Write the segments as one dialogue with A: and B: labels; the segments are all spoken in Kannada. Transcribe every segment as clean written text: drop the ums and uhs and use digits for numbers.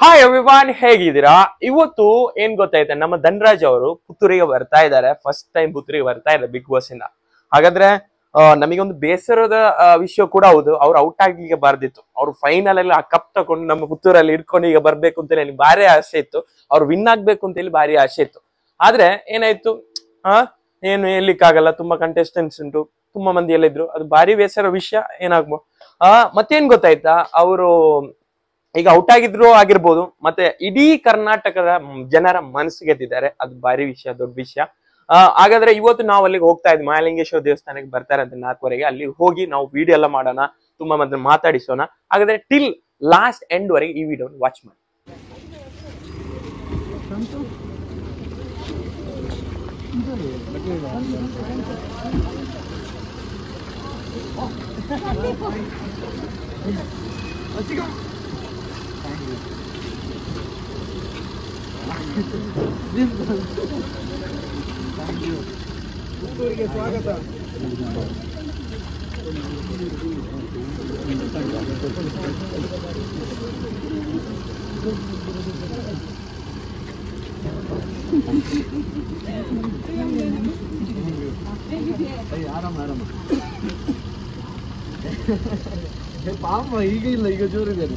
A: ಹಾಯ್ ಎವ್ರಿವಾನ್, ಹೇಗಿದ್ದೀರಾ? ಇವತ್ತು ಏನ್ ಗೊತ್ತಾಯ್ತಾ, ನಮ್ಮ ಧನ್ರಾಜ್ ಅವರು ಪುತ್ತೂರಿಗೆ ಬರ್ತಾ ಇದ್ದಾರೆ. ಫಸ್ಟ್ ಟೈಮ್ ಪುತ್ತೂರಿಗೆ ಬರ್ತಾ ಇದ್ದಾರೆ ಬಿಗ್ ಬಾಸ್ ಇಂದ. ಹಾಗಾದ್ರೆ ನಮಗೊಂದು ಬೇಸರದ ವಿಷಯ ಕೂಡ ಹೌದು. ಅವ್ರು ಔಟ್ ಆಗ್ಲಿಕ್ಕೆ ಬರ್ದಿತ್ತು. ಅವ್ರು ಫೈನಲ್ ಅಲ್ಲಿ ಆ ಕಪ್ ತಗೊಂಡು ನಮ್ಮ ಪುತ್ತೂರಲ್ಲಿ ಇಟ್ಕೊಂಡು ಈಗ ಬರ್ಬೇಕು ಅಂತ ಹೇಳಿ ಭಾರಿ ಆಸೆ ಇತ್ತು. ಅವ್ರು ವಿನ್ ಆಗ್ಬೇಕು ಅಂತ ಹೇಳಿ ಭಾರಿ ಆಸೆ ಇತ್ತು. ಆದ್ರೆ ಏನಾಯ್ತು, ಏನು ಹೇಳ್ಲಿಕ್ಕಾಗಲ್ಲ. ತುಂಬಾ ಕಂಟೆಸ್ಟೆಂಟ್ಸ್ ಉಂಟು, ತುಂಬಾ ಮಂದಿ ಎಲ್ಲ ಇದ್ರು. ಅದು ಭಾರಿ ಬೇಸರ ವಿಷಯ. ಏನಾಗ್ಬೋದು ಮತ್ತೇನ್ ಗೊತ್ತಾಯ್ತಾ, ಅವರು ಈಗ ಔಟ್ ಆಗಿದ್ರು ಆಗಿರ್ಬೋದು, ಮತ್ತೆ ಇಡೀ ಕರ್ನಾಟಕದ ಜನರ ಮನಸ್ಸು ಗೆದ್ದಿದ್ದಾರೆ. ಅದು ಭಾರಿ ವಿಷಯ, ದೊಡ್ಡ ವಿಷಯ. ಹಾಗಾದ್ರೆ ಇವತ್ತು ನಾವು ಅಲ್ಲಿಗೆ ಹೋಗ್ತಾ ಇದ್ವಿ. ಮಹಾಲಿಂಗೇಶ್ವರ ದೇವಸ್ಥಾನಕ್ಕೆ ಬರ್ತಾರೆ ಅಂತ 4:15. ಅಲ್ಲಿ ಹೋಗಿ ನಾವು ವಿಡಿಯೋ ಎಲ್ಲ ಮಾಡೋಣ, ತುಂಬಾ ಮಂದಿ ಮಾತಾಡಿಸೋಣ. ಹಾಗಾದ್ರೆ ಟಿಲ್ ಲಾಸ್ಟ್ ಎಂಡ್ ವರೆಗೆ ಈ ವಿಡಿಯೋ ವಾಚ್ ಮಾಡಿ.
B: ಪುತ್ತೂರಿಗೆ ಸ್ವಾಗತ. ಆರಾಮ ಆರಾಮ. ಪಾಪ ಈಗ ಇಲ್ಲ, ಈಗ ಜೋರಿದ್ದಾರೆ.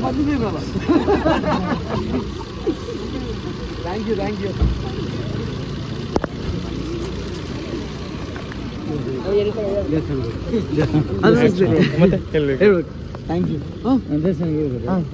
B: ಬಂದಿದ್ದೀರಲ್ಲ. Thank you thank you. ಮತ್ತೆ ಹೇಳ್ಬೇಕು. Thank you. Thank you.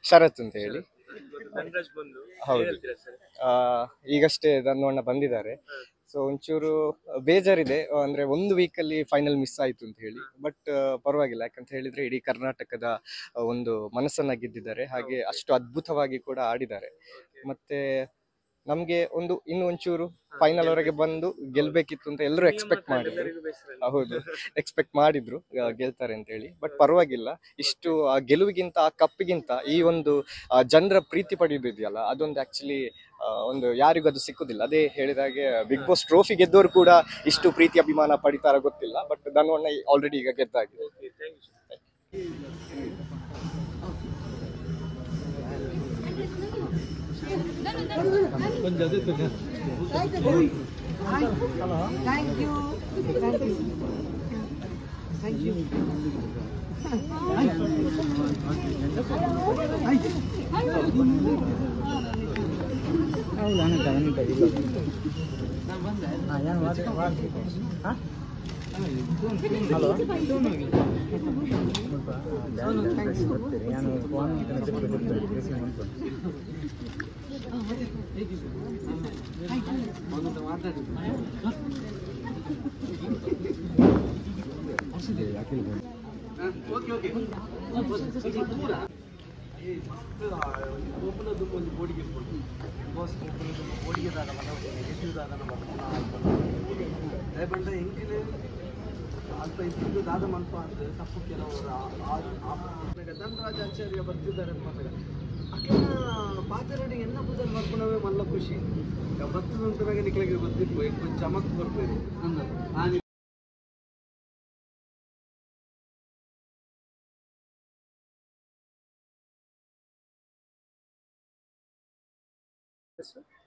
C: Sharath ಅಂತ ಹೇಳಿ. ಹೌದು, ಈಗಷ್ಟೇ ಧನ್ವಣ್ಣ ಬಂದಿದ್ದಾರೆ. ಸೊ ಒಂಚೂರು ಬೇಜಾರಿದೆ, ಅಂದ್ರೆ ಒಂದು ವೀಕಲ್ಲಿ ಫೈನಲ್ ಮಿಸ್ ಆಯ್ತು ಅಂತ ಹೇಳಿ. ಬಟ್ ಪರವಾಗಿಲ್ಲ, ಯಾಕಂತ ಹೇಳಿದ್ರೆ ಇಡೀ ಕರ್ನಾಟಕದ ಒಂದು ಮನಸ್ಸನ್ನ ಗೆದ್ದಿದ್ದಾರೆ. ಹಾಗೆ ಅಷ್ಟು ಅದ್ಭುತವಾಗಿ ಕೂಡ ಆಡಿದ್ದಾರೆ. ಮತ್ತೆ ನಮ್ಗೆ ಇನ್ನು ಒಂಚೂರು ಫೈನಲ್ ವರೆಗೆ ಬಂದು ಗೆಲ್ಬೇಕಿತ್ತು ಅಂತ ಎಲ್ಲರೂ ಎಕ್ಸ್ಪೆಕ್ಟ್ ಮಾಡಿದ್ರು. ಹೌದು, ಎಕ್ಸ್ಪೆಕ್ಟ್ ಮಾಡಿದ್ರು ಗೆಲ್ತಾರೆ ಅಂತ ಹೇಳಿ. ಬಟ್ ಪರವಾಗಿಲ್ಲ, ಇಷ್ಟು ಆ ಗೆಲುವಿಗಿಂತ ಆ ಕಪ್ಪಿಗಿಂತ ಈ ಒಂದು ಜನರ ಪ್ರೀತಿ ಪಡೆಯೋದಿದೆಯಲ್ಲ, ಅದೊಂದು ಆಕ್ಚುಲಿ ಒಂದು ಯಾರಿಗೂ ಅದು ಸಿಕ್ಕುದಿಲ್ಲ. ಅದೇ ಹೇಳಿದಾಗೆ ಬಿಗ್ ಬಾಸ್ ಟ್ರೋಫಿ ಗೆದ್ದವರು ಕೂಡ ಇಷ್ಟು ಪ್ರೀತಿ ಅಭಿಮಾನ ಪಡಿತಾರ ಗೊತ್ತಿಲ್ಲ. ಬಟ್ ಧನ್ವಣ್ಣ ಆಲ್ರೆಡಿ ಈಗ ಗೆದ್ದಾಗಿದೆ.
B: ಧನ್ರಾಜ್ ಆಚಾರ್ಯ ಬರ್ತಿದ್ದಾರೆ ಪಾತ್ರೆ ಎನ್ನ ಪೂಜೆ ಮಾಡ್ಕೊಂಡವೇ ಮಲ್ಲ ಖುಷಿ ಬರ್ತದ ನಂತರ ನಿಕ್ಲಿಗೆ ಗೊತ್ತಿತ್ತು ಚಮಕ್ ಬರ್ತೇನೆ.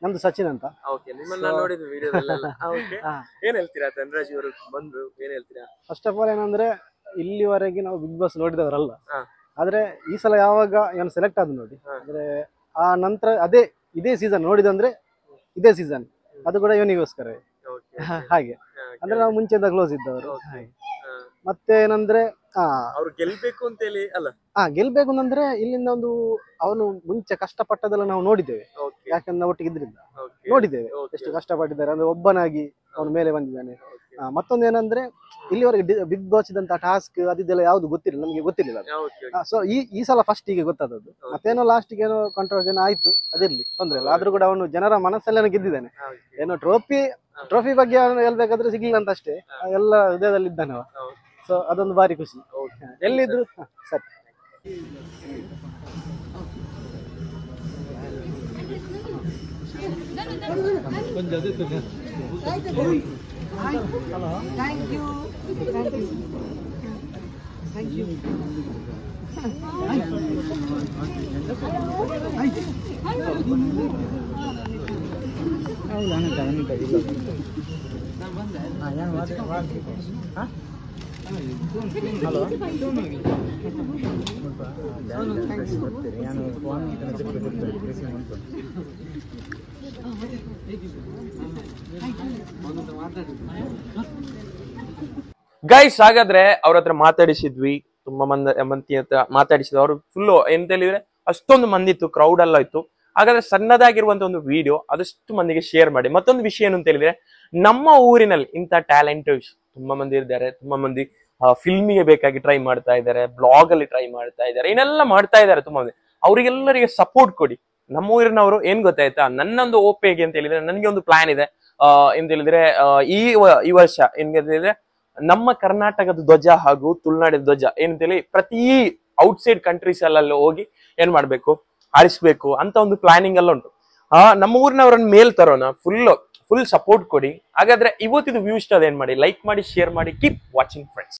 B: ನಮ್ದು ಸಚಿನ್ ಅಂತ.
A: ಓಕೆ, ನಿಮ್ಮನ್ನ ನೋಡಿದ್ವಿ ವಿಡಿಯೋದಲ್ಲೆಲ್ಲ. ಓಕೆ,
B: ಹಾ.
A: ಏನ್ ಹೇಳ್ತೀರಾ ಧನರಾಜ್ ಅವರು ಬಂದ್ರು, ಏನ್ ಹೇಳ್ತೀರಾ?
B: ಫಸ್ಟ್ ಆಫ್ ಆಲ್ ಏನಂದ್ರೆ ಇಲ್ಲಿವರೆಗೆ ನಾವು ಬಿಗ್ ಬಾಸ್ ನೋಡಿದವರಲ್ಲ,
A: ಹಾ.
B: ಆದ್ರೆ ಈ ಸಲ ಯಾವಾಗ ಇವನು ಸೆಲೆಕ್ಟ್ ಆದ ನೋಡಿ,
A: ಹಾ.
B: ಅಂದ್ರೆ ಆ ನಂತರ ಇದೇ ಸೀಸನ್ ನೋಡಿದಂದ್ರೆ ಇದೇ ಸೀಸನ್ ಅದು ಕೂಡ ಇವನಿಗೋಸ್ಕರ
A: ಓಕೆ,
B: ಹಾಗೆ. ಅಂದ್ರೆ ನಾವು ಮುಂಚೆಯಿಂದ ಕ್ಲೋಸ್ ಇದ್ದವರು.
A: Okay.
B: ಮತ್ತೆ ಏನಂದ್ರೆ
A: ಅವ್ರು ಗೆಲ್ಬೇಕು ಅಂತ ಹೇಳಿ ಅಲ್ಲ,
B: ಗೆಲ್ಬೇಕು ಅಂತಂದ್ರೆ ಇಲ್ಲಿಂದ ಒಂದು ಅವನು ಮುಂಚೆ ಕಷ್ಟಪಟ್ಟದೆಲ್ಲ ನಾವು ನೋಡಿದ್ದೇವೆ,
A: ಓಕೆ
B: ಯಾಕಂದ್ರೆ ನಾವು ಒಟ್ಟಿಗೆ ಇದ್ರಿಂದ
A: ಓಕೆ
B: ನೋಡಿದ್ದೇವೆ
A: Okay.
B: ಎಷ್ಟು ಕಷ್ಟಪಟ್ಟಿದ್ದಾರೆ. ಅಂದ್ರೆ ಒಬ್ಬನಾಗಿ ಅವನ ಮೇಲೆ ಬಂದಿದ್ದಾನೆ. ಮತ್ತೊಂದು ಏನಂದ್ರೆ ಇಲ್ಲಿವರೆಗೆ ಬಿಗ್ ಬಾಸ್ ಇದ್ದಂತ ಟಾಸ್ಕ್ ಅದಿದೆಲ್ಲ ಯಾವ್ದು ಗೊತ್ತಿಲ್ಲ, ನಮಗೆ ಗೊತ್ತಿರಲಿಲ್ಲ.
A: ಓಕೆ
B: ಸೊ ಈ ಸಲ ಫಸ್ಟ್ ಹೀಗೆ ಗೊತ್ತಾದದ್ದು. ಮತ್ತೇನೋ ಲಾಸ್ಟ್ಗೆ ಏನೋ ಕಾಂಟ್ರವರ್ಸಿ ಏನೋ ಆಯ್ತು, ಅದಿರ್ಲಿ ತೊಂದ್ರೆ ಇಲ್ಲ. ಆದ್ರೂ ಕೂಡ ಅವನು ಜನರ ಮನಸ್ಸಲ್ಲೇನೋ ಗೆದ್ದಿದ್ದಾನೆ. ಏನೋ ಟ್ರೋಫಿ ಬಗ್ಗೆ ಅವನು ಹೇಳ್ಬೇಕಾದ್ರೆ ಸಿಗ್ಲಿಲ್ಲ ಅಂತ ಅಷ್ಟೇ, ಎಲ್ಲ ಹೃದಯದಲ್ಲಿ ಇದ್ದಾನೆ ಅವ. ಸೊ ಅದೊಂದು ಬಾರಿ ಖುಷಿ. ಎಲ್ಲಿದ್ರು ಸರಿ.
A: ಗೈಸ್, ಹಾಗಾದ್ರೆ ಅವ್ರ ಹತ್ರ ಮಾತಾಡಿಸಿದ್ವಿ, ತುಂಬಾ ಮಂದಿ ಹತ್ರ ಮಾತಾಡಿಸಿದ್ವಿ. ಅವ್ರು ಫುಲ್ ಎಂತ ಹೇಳಿದ್ರೆ ಅಷ್ಟೊಂದು ಮಂದಿ ಇತ್ತು, ಕ್ರೌಡ್ ಎಲ್ಲ ಇತ್ತು. ಹಾಗಾದ್ರೆ ಸಣ್ಣದಾಗಿರುವಂತ ಒಂದು ವಿಡಿಯೋ ಆದಷ್ಟು ಮಂದಿಗೆ ಶೇರ್ ಮಾಡಿ. ಮತ್ತೊಂದು ವಿಷಯ ಏನು ಅಂತ ಹೇಳಿದ್ರೆ, ನಮ್ಮ ಊರಿನಲ್ಲಿ ಇಂಥ ಟ್ಯಾಲೆಂಟ್ ತುಂಬಾ ಮಂದಿ ಇದ್ದಾರೆ. ತುಂಬಾ ಮಂದಿ ಫಿಲ್ಮಿಗೆ ಬೇಕಾಗಿ ಟ್ರೈ ಮಾಡ್ತಾ ಇದ್ದಾರೆ, ಬ್ಲಾಗ್ ಅಲ್ಲಿ ಟ್ರೈ ಮಾಡ್ತಾ ಇದ್ದಾರೆ, ಇನ್ನೆಲ್ಲ ಮಾಡ್ತಾ ಇದ್ದಾರೆ ತುಂಬಾ ಮಂದಿ. ಅವರಿಗೆಲ್ಲರಿಗೆ ಸಪೋರ್ಟ್ ಕೊಡಿ. ನಮ್ಮ ಊರಿನವರು ಏನ್ ಗೊತ್ತಾಯ್ತಾ, ನನ್ನೊಂದು ಓಪೇಗೆ ಅಂತ ಹೇಳಿದ್ರೆ ನನಗೆ ಒಂದು ಪ್ಲಾನ್ ಇದೆ. ಎಂತ ಹೇಳಿದ್ರೆ ಈ ವರ್ಷ ಏನ್ ಹೇಳಿದ್ರೆ ನಮ್ಮ ಕರ್ನಾಟಕದ ಧ್ವಜ ಹಾಗೂ ತುಳುನಾಡಿನ ಧ್ವಜ ಏನಂತ ಹೇಳಿ ಪ್ರತಿ ಔಟ್ಸೈಡ್ ಕಂಟ್ರೀಸ್ ಅಲ್ಲೆಲ್ಲ ಹೋಗಿ ಏನ್ ಮಾಡ್ಬೇಕು, ಹಾರಿಸ್ಬೇಕು ಅಂತ ಒಂದು ಪ್ಲಾನಿಂಗ್ ಎಲ್ಲ ಉಂಟು. ನಮ್ಮ ಊರಿನವರನ್ನ ಮೇಲ್ ತರೋಣ, ಫುಲ್ ಸಪೋರ್ಟ್ ಕೊಡಿ. ಹಾಗಾದ್ರೆ ಇವತ್ತಿದು ವ್ಯೂ ಇಷ್ಟ ಏನ್ ಮಾಡಿ, ಲೈಕ್ ಮಾಡಿ, ಶೇರ್ ಮಾಡಿ, ಕೀಪ್ ವಾಚಿಂಗ್ ಫ್ರೆಂಡ್ಸ್.